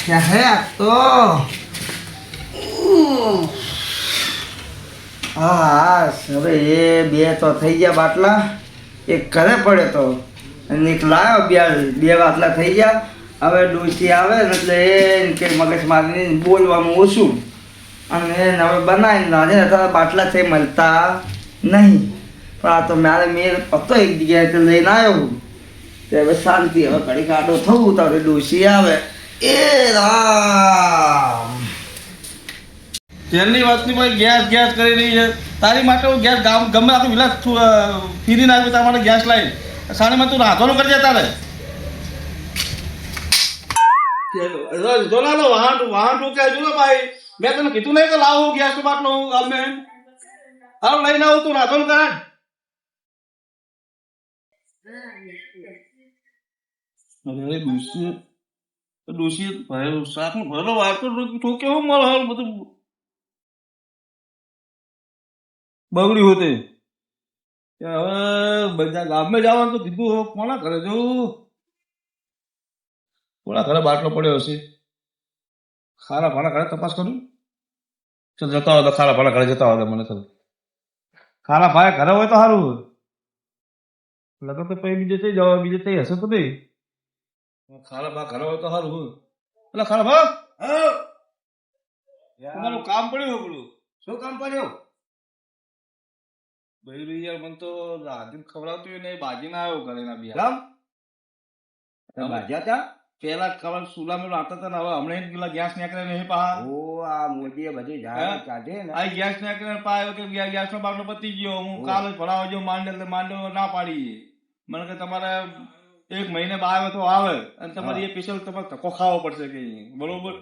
क्या है आप तो હા હવે એ બે તો થઈ ગયા બાટલા એક ઘરે પડે તો અને એક લાવ્યો બે બાટલા થઈ ગયા. હવે ડોસી આવે ને એટલે એ કે મગજ મારીને બોલવાનું ઓછું અને એને હવે બનાવીને લાગે અત્યારે બાટલા થઈ મળતા નહીં. પણ આ તો મારે મેં પતો એક જગ્યાએ લઈને આવ્યો તે હવે શાંતિ. હવે ઘડી કાઢો થવું તો હવે ડોસી આવે એ રામ. તેલની વાતની ભાઈ ગેસ કરી રહી છે. તારી માટે હું ગેસ ગમે આખું વિલાસ ફીરી નાખ્યું તારા માટે ગેસ લાવી સાણીમાં તું રાધવાનું કરજે તારે. જોના વાહન તું કે જો ભાઈ મેં તને કીધું નહીં કે લાવું ગેસ બાટલો ગમે હાલ લઈને આવું તું રાધવાનું કરે. ડોસી ભાઈ શાક નો ભરેલો વાતો ઠોકે હું મળે હાલ બધું બગડ્યું હોતે. હવે બધા ગામમાં જવાનું તો કીધું કોના ઘરે જવું કોના ઘરે બાટલો પડ્યો હશે. ખારા ભાણા ઘરે તપાસ કરું ચાલ જતા હોય તો ખારા ભાણા ઘરે જતા હોય મને ખબર ખારા ભાઈ ઘરે હોય તો સારું લગન તો પછી બીજે થઈ જવા બીજે થઈ હશે તો નહીં ખારા ભા ઘરે હોય તો સારું હોય. એટલે ખારા ભા તમારું કામ પડ્યું પેલું શું કામ પડ્યું? ભાઈ યાર મને તો રાધી ખવડાવતું નહીં બાજી ના આવ્યો ઘરે ના બી ભાજ્યા હતા પેલા ખબર સુલામાં રાતા હતા ને હવે હમણાં પેલા ગેસ નીકળે નહીં પા આ મોદીએ બધી જાહેરાત કાઢી ને આ ગેસ નીકળે પાયો કે ગેસ નો બાટલો પતી ગયો હું કાલે ભરાવા જો માંડો ના પાડી મને કે તમારે એક મહિને આવ્યો તો આવે અને તમારે એ સ્પેશિયલ તમારે ધક્કો ખાવો પડશે કે બરોબર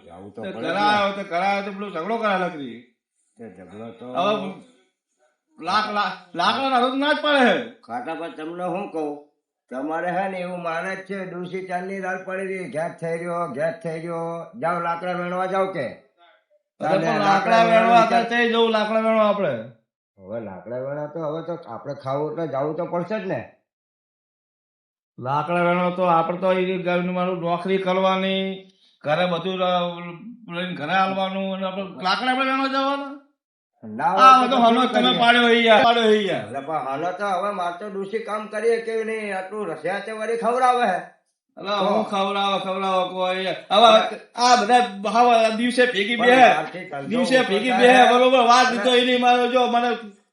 કરાયો તો પેલો ઝઘડો કરાય લકડી ઝઘડો તો હવે લાકડા ના જ પડે ખાટા પર તમને શું કહું તમારે હે ને એવું માને જ છે ડોસી ચાંદની રાત પડી રહી ગેસ થઈ રહ્યો જાઓ લાકડા વેણવા જાવ કે લાકડા વેણવા જવું લાકડા વેણવા આપડે હવે લાકડા વેણવા તો હવે તો આપડે ખાવું એટલે જવું તો પડશે જ ને. લાકડા વેણવા તો આપડે તો મારું નોકરી કરવાની ઘરે બધું લઈને ઘરે હાલવાનું અને આપડે લાકડા વેણવા જવાનું હાલો તો હવે મારે તો ડોસી કામ કરીએ કે નહીં આટલું રસ્યા તે વળી ખવડાવે હે હું ખવડાવે કોઈ હવે આ બધા દિવસે ભેગી બે બરોબર વાત દીધો એની મારો જો મને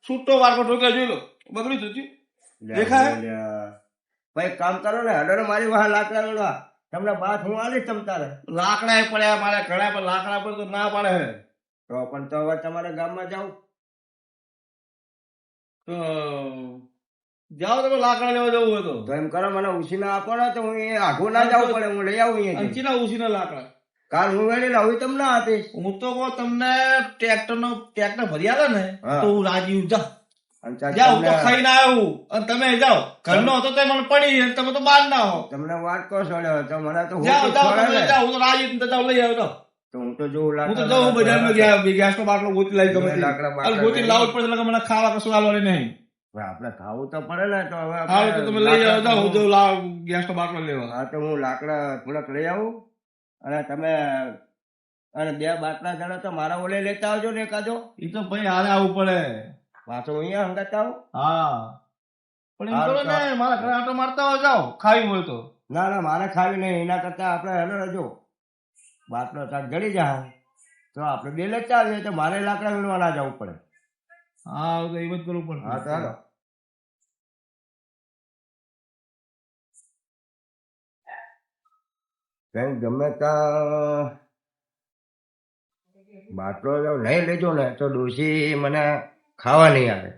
છૂટો વારકો ઠોકે જોઈ લો બગડી જતું દેખાય ભાઈ કામ કરો ને હડો મારી વાહ લાકડા વેણવા તમને બાથ હું આલીશ તમ તારે લાકડા પડ્યા મારે ઘણા પર લાકડા પર તો ના પડે હે તો પણ તો હવે તમારે ગામમાં જાવ તો જાઓ તમે લાકડા લેવા જવું હોય તો એમ કરો મને ઉછીના આપો ને તો હું એ આઘું ના જવું પડે હું લઈ આવું અંચીના ઉછીના લાકડા કાલ હું વેણી લાવું તમને આપીશ. હું તો કહું તમને ટ્રેક્ટર ભરી આવે ને તો હું રાજી જાઓ તો ખાઈને આવ્યું અને તમે જાઓ ઘરનો હતો તો મને પડી તમે તો બહાર ના હો તમને વાત કહો છોડ્યો તો મને તો જાઓ હું તો રાજી જાઓ લઈ આવ્યો તો હું તો જોઉં બજારમાં ગયા ગેસ નો બાટલો ગોતી લાવી ગમે ગોતી લાવવું પડે એટલે મને ખાવા કશું આવવાની નહીં આપડે ખાવું તો પડે ને તો હવે તો તમે લઈ આવો જાઓ હું લાવ ગેસ નો બાટલો લેવા. હા તો હું લાકડા થોડાક લઈ આવું અને તમે અને બે બાટલા જણા તો મારા ઓલે લેતા આવજો ને એકાદો. એ તો ભાઈ હારે આવવું પડે પાછો અહીંયા હંગાત આવું. હા પણ એમ કરો ને મારા ઘરે આટો મારતા હોય જાઓ ખાવી હોય તો. ના મારે ખાવી નહીં એના કરતા આપડે હેલો રજો બાટલો તાર ગળી જાય તો આપડે બે લેતા આવીએ તો મારે લાકડા વીણવા ના જવું પડે. હા તો એમ જ કરવું પડે. હા ચાલો. કંઈ ગમે ત્યાં બાટલો જો નહીં લેજો ને તો ડોશી મને ખાવા નહીં આવે.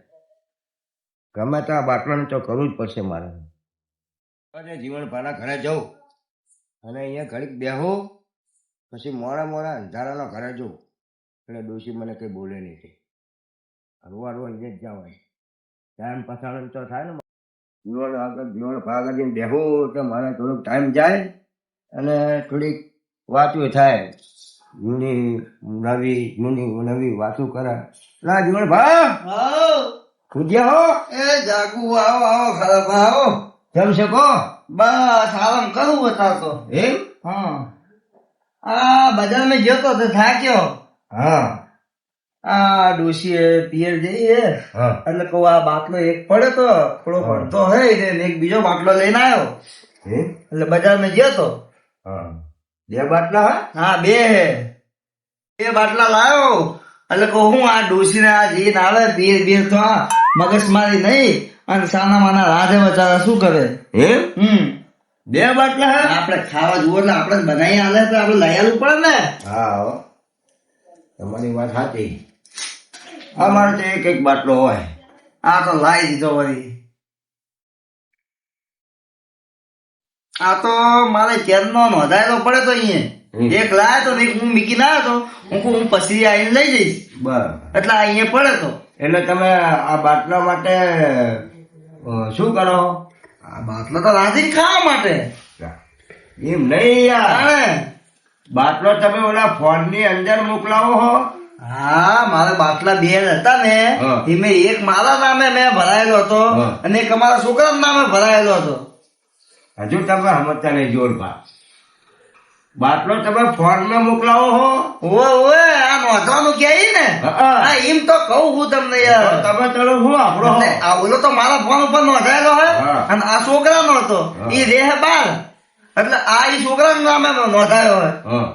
ગમે ત્યાં બાટલાને તો કરવું જ પડશે મારે. અને જીવનભાના ઘરે જવું અને અહીંયા ઘડીક બેહું, પછી મોડા મોડા અંધારાનો ઘરે જવું એટલે ડોશી મને કંઈ બોલે નહીં કે હરવા હરવા અહીંયા જ જવાય. ટાઈમ પસાર તો થાય ને જીવન આગળ જીવન ભાગ આગળ બેહું તો મારે થોડોક ટાઈમ જાય અને થોડીક વાતું થાય. નવી વાતું કરે. ના જીવન ભા પૂજ્યા હો એ જાગુ આવો આવો ખરાબ આવો કેમ છે કહો? બસ આરામ કરું બતા તો એમ? હા આ બજારમાં ગયો તો થાક્યો. હા આ ડોશીએ પિયર જઈએ હા એટલે કહું આ બાટલો એક પડે તો થોડો પડતો હોય ને એક બીજો બાટલો લઈને આવ્યો એમ? એટલે બજારમાં ગયો તો હા બે બાટલા હા હા બે હે બે બાટલા લાવ્યો એટલે કહું હું આ ડોશીને આ જીન આવે પિયર પિયર તો આ મગજ મારી નહીં અને સાના માના રાધે બચારા શું કરે. એમ? બે બાટલા હા આપણે ખાવા જુઓ એટલે આપણે બનાવી આલે તો આપણે લઈ આવવું પડે ને. હા હો. તમારી વાત સાચી. અમારે તો એક એક બાટલો હોય. આ તો લાવી દીધો વળી. આ તો મારે ચેનનો નોંધાયેલો પડે તો અહીંયા એક લાયો તો ને એક હું મીકી ના હતો હું પછી આવીને લઈ જઈશ બરાબર. એટલે આ અહીંયા પડે તો એટલે તમે આ બાટલા માટે શું કરો? આ બાટલો તો રાજી ખાવા માટે. એમ નહીં યાર, તાણે. બાટલો તમે ઓલા ફોન ની અંદર મોકલાવો હો. હા મારે બાટલા બે હતા ને હા. એમાં એક મારા નામે મેં ભરાયેલો હતો હા. અને એક અમારા છોકરા નામે ભરાયેલો હતો. હજુ તમે સમજતા નહીં જોરભા. બાટલો તમે ફોન માં મોકલાવો હો. ઓવે ઓવે આ નોંધવાનું કે ને હા. હા એમ તો કહું હું તમને તો યાર. તમે ચલો હું આપણો હો. એટલે આ ઓલો તો મારા ફોન ઉપર નોંધાયેલો હોય હા. અને આ છોકરાનો હતો હા. એ રેહ બાર એટલે આ ઈ છોકરાના નામે નોંધાયો હોય હા.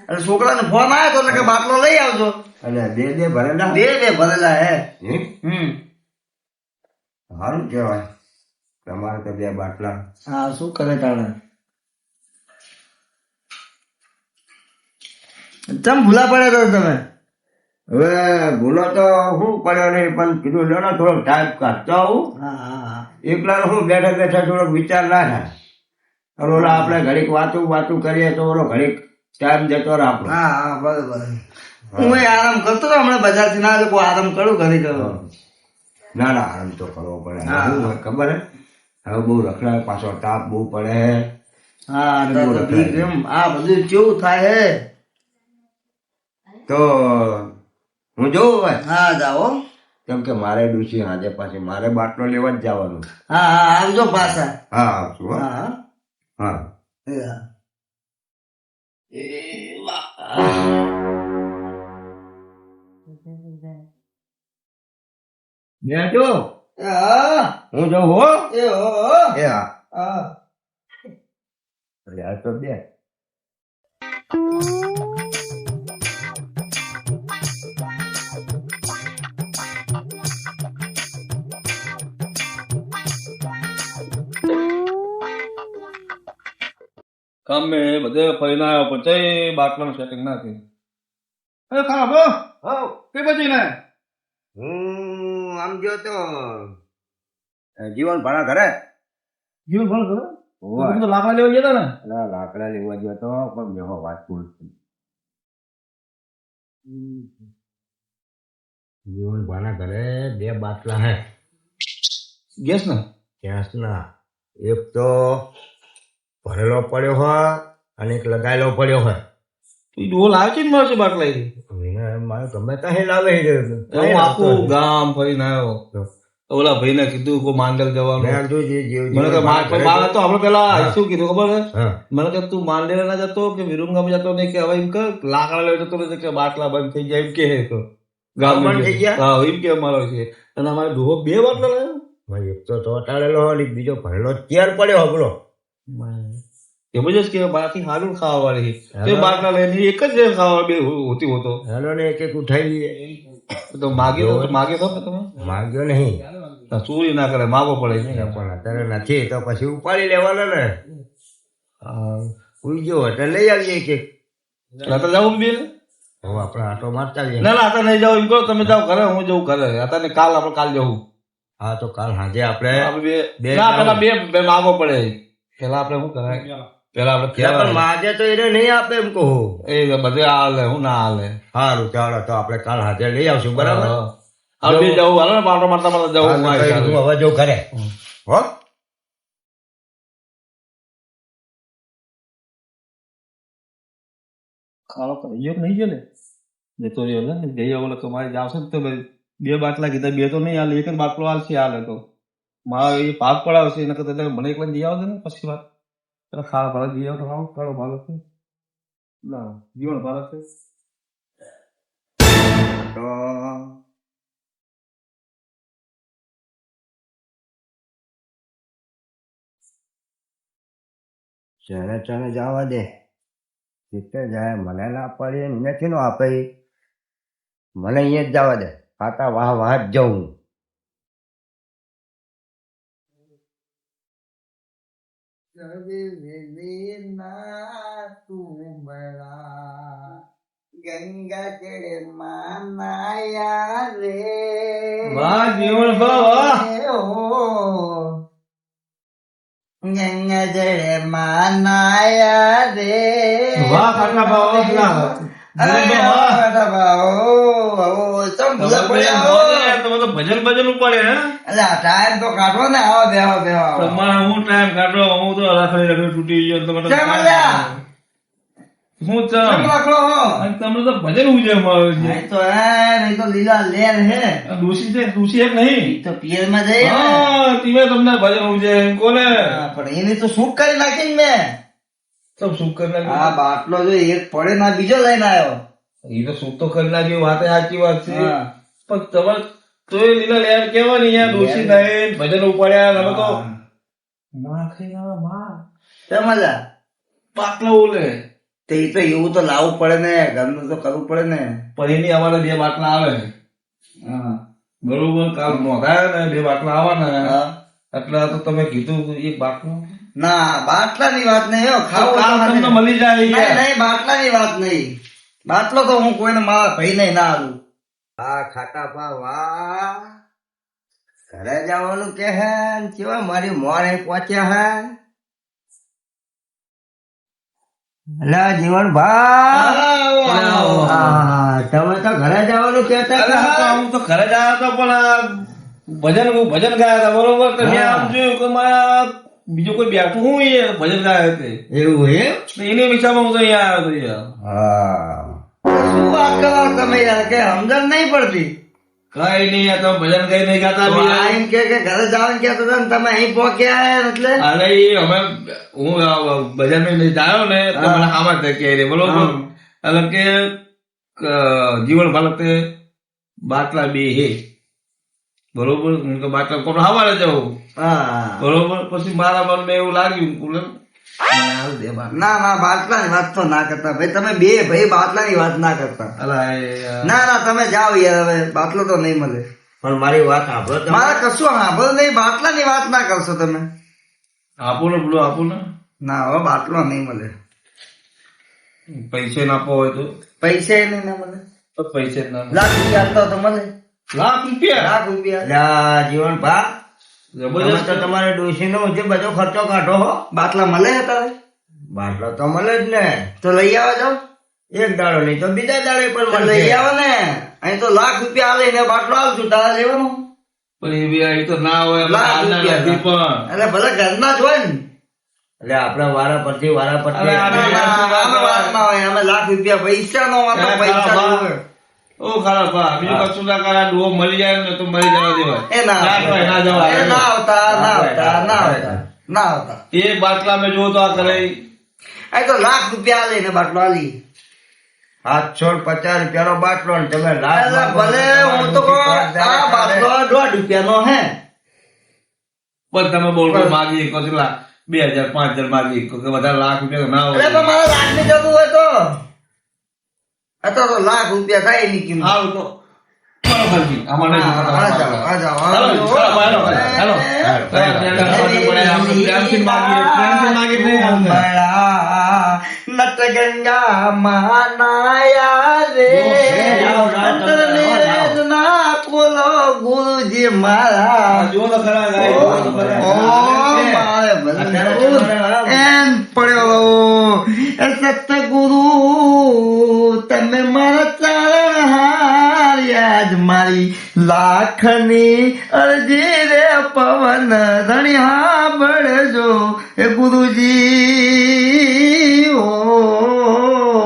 એટલે છોકરાને ફોન આવ્યો તો એટલે કે બાટલો લઈ આવજો. અને બે ભરેલા બે બે ભરેલા હે. એમ? સારું કહેવાય. તમારે તો બે બાટલા. હા શું કરે તાણે ચમ ભૂલા પડે તો તમે. હવે ભૂલો તો શું પડ્યો નહીં, પણ કીધું લો ને થોડોક ટાઈમ કાઢતો આવું. હા હા હા એકલા હું બેઠા બેઠા થોડોક વિચાર ના થાય. અને ઓલા આપણે ઘડીક વાતું કરીએ તો ઓલો ઘડીક ટાઈમ જતો રહે આપણો. હા હા બરોબર. હું એ આરામ કરતો હતો હમણાં બજારથી ના લોકો આરામ કરું ઘણી કરું. ના ના આરામ તો કરવો પડે. હા. શું હોય ખબર હે, હવે બહુ રખડાય, પાછો તાપ બહુ પડે. હા તો બીક એમ આ બધું કેવું થાય હે. તો હું જોઉં હોય હા જાઓ. કેમ કે મારે ડૂસી આજે પાછી મારે બાટલો લેવા જ જવાનું. હા હા આવજો પાછા. હા આવશું હો. હા હા હા. એ વાહ. બેઠો હા હું જોઉં હો. એ હો એ હા હા. અરે આ તો બે કામે બધે ફરીને આવ્યો પણ તે બાટલાનું સેટિંગ ના થયું. અરે ખરાબ હો કે પછી ને હું આમ ગયો તો જીવન ભાણા ઘરે. જીવન ભણ કરો હોવે. તો લાકડા લેવા ગયા હતા ને. અલા, લાકડા લેવા ગયો તો પણ બેહો વાત પૂર. જીવન ભાણા ઘરે બે બાટલા હે ગેસ ને ગેસના. એક તો ભરેલો પડ્યો હોય અને એક લગાયેલો પડ્યો હોય. તું ડોલ આવે છે ને મળશે બાટલા એ. એને મારે ગમે ત્યાં લાવે હું આખું ગામ ફરીને આવ્યો. ઓલા ભાઈને કીધું કોઈ માંડલ જવાનું. મને કે મારે તો આપણે પેલા શું કીધું ખબર છે મને કે તું માંડેર ના જતો કે વિરુંગામ જતો નહીં કે હવે એમ કર લાકડા લેવા જતો નથી કે બાટલા બંધ થઈ જાય એમ કે તો ગામ બંધ થઈ ગયા? હા એમ કે અમારો છે અને અમારે ડોહો બે બાટલા લાવ્યો. એક તો ચોટાડેલો હોય ને એક બીજો ભરેલો તૈયાર પડ્યો હબળો. એમ જ કે બાકી સારું ખાવા વાળી તે બાટલા લઈને એક જ ખાવા બે હોતી હોતો હેલો ને એક એક ઉઠાઈ લઈએ. તો માગે તો તમે માગ્યો નહીં ચોરી ના કરે માગો પડે પણ અત્યારે નથી તો પછી ઉપાડી લેવાનો ને. ઉઈ ગયો એટલે લઈ આવીએ કે રાતે જાવું બે હવે આપણે આટો મારતા જઈએ. ના ના આતા નહીં જાવ એમ કહો તમે જાઓ ઘરે હું જવું ઘરે આતા ને કાલ આપણે કાલ જવું હા તો કાલ સાંજે આપણે આપણે બે ના જાવ. પેલા બે માગો પડે પેલા આપણે શું કરાય પેલા આપણે ત્યાં પણ માજે તો એને નહીં આપે એમ કહું. એ બધે હાલે હું ના હાલે સારું ચાલો તો આપણે કાલ હાજર લઈ આવશું બરાબર. હવે બે જવું હાલો ને પાટો મારતા મારતા હા, જવું તો કઈ હું હવે જવું ઘરે હો. ખાલો કરી ગયો કે નહીં ગયો ને જતો રહ્યો ને જઈ આવો તો મારે જાવશે ને તો ભાઈ બે બાટલા કીધા બે તો નહીં હાલે એક જ બાટલો હાલશે હાલે તો મારે એ ભાગ પડાવશે એને કરતા મને એકલા જઈ આવશે ને પછી વાત પેલા ખાવા ભાડે જઈ આવો તો આવો કાળો ભાડો છે ના જીવન ભાડો છે તો ચણે ચણે જવા દે જીતે જાય મને ના પડે નથી નો આપે મને અહીંયા જ જવા દે ખાતા વાહ વાહ જ જવું. ગંગા જળે માનાયા રે વાહ જીવન ભાવ ગંગા જળે માનાયા રે વાહ ખાટલા ભાવ ભજન ભજન ઉપડે હે ટાઈમ તો કાઢો ને આવો બેહો બેહો તમારે હું ટાઈમ કાઢો હું તો રાખડી રાખડી તૂટી ગયો તમે કેમ અલ્યા? હું કેમ રાખો હો? તમને તો ભજન ઉજે મારું છે નહીં તો નહીં તો લીલા લેર હે દોષી છે દોષી એક નહીં તો પિયર માં જઈએ ને. હા તમે તમને ભજન ઉજે કોને હા, પણ એની તો શૂટ કરી નાખી ને મેં સબ સુખ કરી આ નાખ્યું બાટલો જો એક પડે ના બીજો લઈને આવ્યો એ તો સુખ તો કરી નાખ્યું વાત સાચી વાત છે હા. પણ તમારે તો એ લીલા લેર કેવાની યાર દોષી નહીં ભજન ઉપાડ્યા તમે તો માં ખાઈ આવે માં કેમ મજા પાટલો ઓલે તે ઈ તો એવું તો લાવવું પડે ને ઘરનું તો કરવું પડે ને પણ એની અમારે બે બાટલા આવે હા. બરોબર કાલ નોંધાયા ને બે બાટલા આવવાના હા. એટલે આ તો તમે કીધું એક બાટલું ના બાટલા ની વાત નહીં હો ખાવું કાલ તો તમને નથી. મળી જાય નહીં યાર. નહીં બાટલા ની વાત નહીં બાટલો તો હું કોઈને મારા ભાઈ નહીં ના આલું આ ખાટા પા વાહ ઘરે જવાનું કે હે ને કેવા મારી મોરે પહોંચ્યા હે અલા જીવન ભાઈ તમે તો ઘરે જવાનું કહેતા અરે હા, હતા. હું તો ઘરે જ આવ્યો હતો પણ આ હું ભજન ગયા હતા બરોબર તો મેં હા. આમ જોયું કે મારા બીજું કોઈ બેઠું હું એ ભજન ગાયા તે એવું એમ તો એની વિચારમાં હું તો અહીંયા આવ્યો હતો યાર હા શું વાત કરો તમે યાર કે સમજણ નહીં પડતી કઈ નહીં યાર તમે ભજન કઈ નહીં ગાતા તો બી આ યાર. એમ કે ઘરે જવાનું કહેતા હતા ને તમે અહીં પહોંચ્યા હે એટલે અરે એ અમે હું ભજન માં નહીં આવ્યો ને તો હા. મને આમાં જ કહે રે બરોબર હા. એટલે કે જીવન ભારતે બાટલા બે હે બરોબર હું તો બાટલા કોણ હવારે જાઉં હા બરોબર પછી મારા મનમાં એવું લાગ્યું કે મને હાલ દે બાટલા. ના ના બાટલા ની વાત તો ના કરતા ભાઈ તમે બે ભાઈ બાટલા ની વાત ના કરતા અલા એ યાર. ના ના તમે જાઓ યાર હવે બાટલો તો નહીં મળે પણ મારી વાત સાંભળો તમે મારે કશું સાંભળ નહીં બાટલા ની વાત ના કરશો તમે આપો ને પેલું આપો ને ના હવે બાટલો નહીં મળે પૈસે ના આપો હોય તો પૈસા નહીં ના મળે તો પૈસે જ ના મળે. લાખ રૂપિયા આપતા તો મળે લાખ રૂપિયા લાખ રૂપિયા અલા જીવન ભા તમે જબરજસ્ત તો તમારે ડોશીનો જે બધો ખર્ચો કાઢો હો બાટલા મળે હતા બાટલો તો મળે જ ને તો લઈ આવો જાઓ એક દાડો નહીં તો બીજા દાડે પણ તો મળશે. લઈ આવો ને અહીં તો લાખ રૂપિયા આલે ને બાટલો આવશું તારા લેવાનું પણ એ બી આ તો ના હોય આપણે લાખ હાલના રૂપિયા નથી પણ એટલે ભલે ઘરના જ હોય ને એટલે આપડે વારા પરથી વારા અરે પરથી આ ના, ના, આમાં વાત ના હોય અમે લાખ રૂપિયા પૈસા નો વાતો એ પૈસા ખરા નો બા. હોય. ઓ ખરાબ બા બીજું કશું ના કરે ડોહો મળી જાય ને તો મળી જવા દેવાય એ ના ના કહેવાય, ના જવાય. એ ના આવતા ના આવતા ના આવતા ના આવતા એક બાટલા મેં જોવો તો આ કરે અહીં તો લાખ રૂપિયા આલે ને બાટલો આલી 750 રૂપિયાનો બાટલો ને તમે લાખ એટલે ભલે હું તો કહું, આ બાટલો 1.5 રૂપિયાનો હે પણ તમે બોલ માગી શકો છો લા 2000 5000 માગી શકો કે વધારે લાખ રૂપિયા તો ના એટલે હોય તો મારે લાખ ની જતું હોય તો આ તો લાખ રૂપિયા થાય એની કિંમત આવું તો બરોબર જી અમારે હા, હા, જાઓ, હા, જાઓ, હા, ચાલો, જાઓ. ચાલો, હાલો, હાલો. પ્રેમથી માગીએ, પ્રેમથી માગીએ નહીં આવતા. બળા. ગંગા મહાનાયા રે અંતરને ના ખોલો ગુરુજી મારા જો તો ખરા ગાય, જો તો ખરા. ઓ મારે ભલે એમ પડ્યો એ સતગુરુ તમે મારા ચરણ હાર્યા જ મારી લાખની અરજી રે પવન ધણી સાંભળજો એ ગુરુજી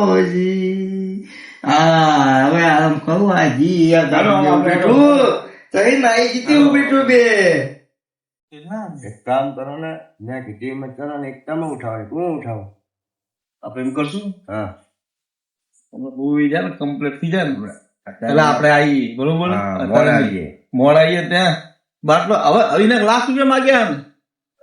ઓજી હવે આરામ કરું આ જી બેઠું તઈ નાઈ જીતી બેઠું બે એક કામ કરો ને મેં કીધી એમ જ કરો ને એક તમે ઉઠાવો એક હું ઉઠાવું આપણે એમ કરશું, હા આપણે બોઈ જાય ને કમ્પ્લીટ થઈ જાય ને એટલે આપણે આવીએ, બરોબર? હા, અત્યારે મોડા આવીએ. મોડા આવીએ ત્યાં બાટલો હવે અવિનાશ લાખ રૂપિયા માંગ્યા ને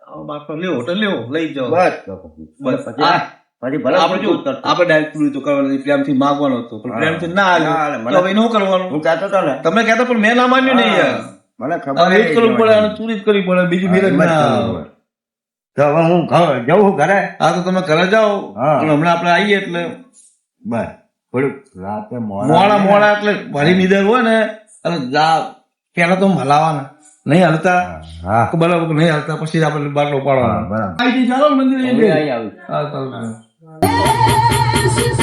હવે બાટલો લેવો તો લેવો, લઈ જાઓ. બસ તો પછી. બસ. પછી આ પછી ભલે આપણે જો આપણે ડાયરેક્ટ પૂરી તો કરવાની નથી, પ્રેમથી માંગવાનો હતો પણ હા. પ્રેમથી ના ના, આવ્યું મને- તો હવે એનું શું કરવાનું? હું કહેતો હતો ને તમે કહેતા પણ મેં ના માન્યું નહીં યાર. મને ખબર હવે એ જ કરવું પડે અને ચોરી જ કરવી પડે, બીજું મેરેજ ના આવે. તો હવે હું જવું ઘરે હા તો તમે ઘરે જાઓ હા. અને હમણાં આપણે આવીએ એટલે બસ થોડુંક રાતે મોડા એટલે ભરી નીંદર હોય ને એટલે જા પેલા તો હલાવાના, નહીં હલતા હા તો બરાબર નહીં હલતા પછી આપણે બાટલો હા, પાડવાનો. બરાબર અહીંથી ચાલો ને મંદિરે હું જઈએ. અહીં આવું હા ચાલો. This is